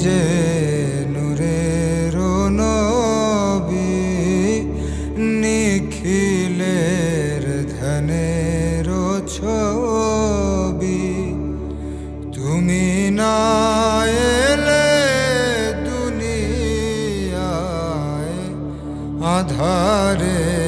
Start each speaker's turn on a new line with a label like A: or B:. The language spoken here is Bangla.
A: যে নূরের নবী, নিখিলের ধ্যানের ছবি। তুমি না এলে দুনিয়ায় আধারে